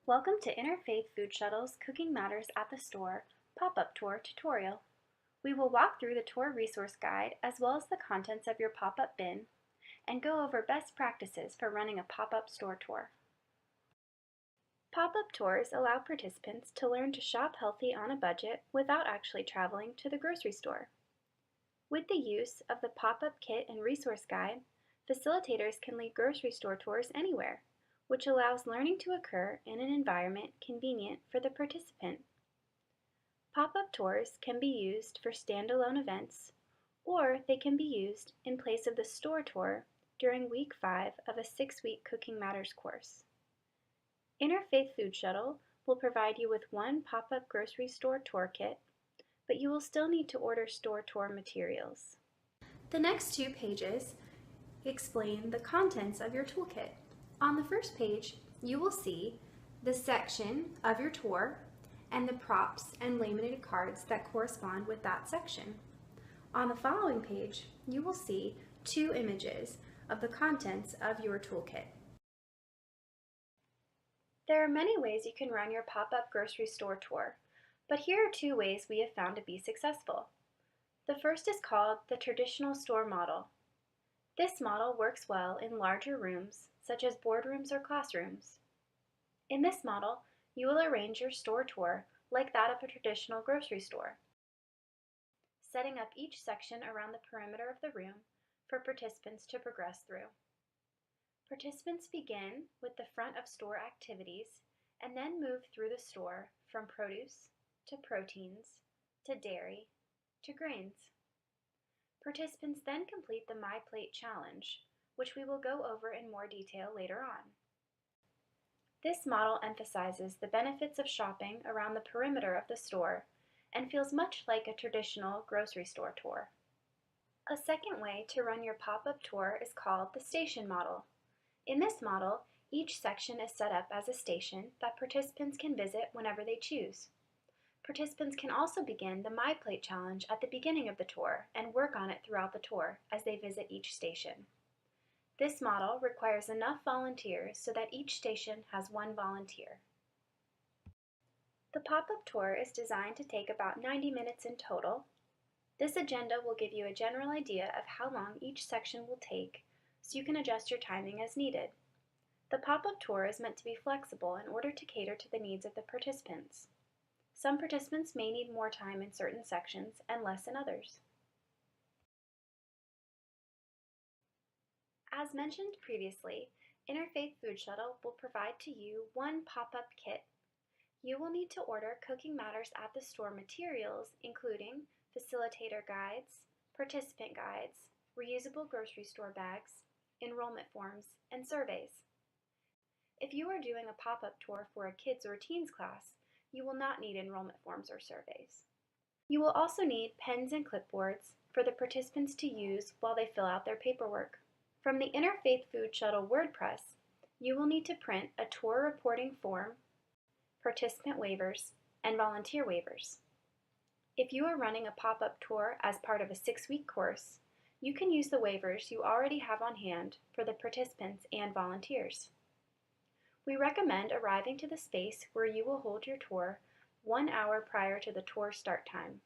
Welcome to Interfaith Food Shuttle's Cooking Matters at the Store pop-up tour tutorial. We will walk through the tour resource guide as well as the contents of your pop-up bin and go over best practices for running a pop-up store tour. Pop-up tours allow participants to learn to shop healthy on a budget without actually traveling to the grocery store. With the use of the pop-up kit and resource guide, facilitators can lead grocery store tours anywhere, which allows learning to occur in an environment convenient for the participant. Pop-up tours can be used for standalone events, or they can be used in place of the store tour during week 5 of a 6-week Cooking Matters course. Interfaith Food Shuttle will provide you with one pop-up grocery store tour kit, but you will still need to order store tour materials. The next 2 pages explain the contents of your toolkit. On the first page, you will see the section of your tour and the props and laminated cards that correspond with that section. On the following page, you will see 2 images of the contents of your toolkit. There are many ways you can run your pop-up grocery store tour, but here are 2 ways we have found to be successful. The first is called the traditional store model. This model works well in larger rooms, such as boardrooms or classrooms. In this model, you will arrange your store tour like that of a traditional grocery store, setting up each section around the perimeter of the room for participants to progress through. Participants begin with the front of store activities and then move through the store from produce to proteins to dairy to grains. Participants then complete the My Plate Challenge, which we will go over in more detail later on. This model emphasizes the benefits of shopping around the perimeter of the store and feels much like a traditional grocery store tour. A second way to run your pop-up tour is called the station model. In this model, each section is set up as a station that participants can visit whenever they choose. Participants can also begin the My Plate Challenge at the beginning of the tour and work on it throughout the tour as they visit each station. This model requires enough volunteers so that each station has 1 volunteer. The pop-up tour is designed to take about 90 minutes in total. This agenda will give you a general idea of how long each section will take, so you can adjust your timing as needed. The pop-up tour is meant to be flexible in order to cater to the needs of the participants. Some participants may need more time in certain sections and less in others. As mentioned previously, Interfaith Food Shuttle will provide to you 1 pop-up kit. You will need to order Cooking Matters at the Store materials, including facilitator guides, participant guides, reusable grocery store bags, enrollment forms, and surveys. If you are doing a pop-up tour for a kids or teens class, you will not need enrollment forms or surveys. You will also need pens and clipboards for the participants to use while they fill out their paperwork. From the Interfaith Food Shuttle WordPress, you will need to print a tour reporting form, participant waivers, and volunteer waivers. If you are running a pop-up tour as part of a 6-week course, you can use the waivers you already have on hand for the participants and volunteers. We recommend arriving to the space where you will hold your tour 1 hour prior to the tour start time.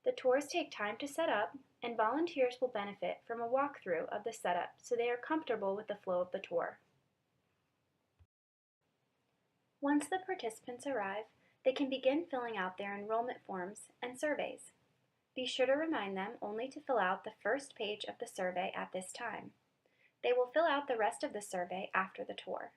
The tours take time to set up, and volunteers will benefit from a walkthrough of the setup so they are comfortable with the flow of the tour. Once the participants arrive, they can begin filling out their enrollment forms and surveys. Be sure to remind them only to fill out the first page of the survey at this time. They will fill out the rest of the survey after the tour.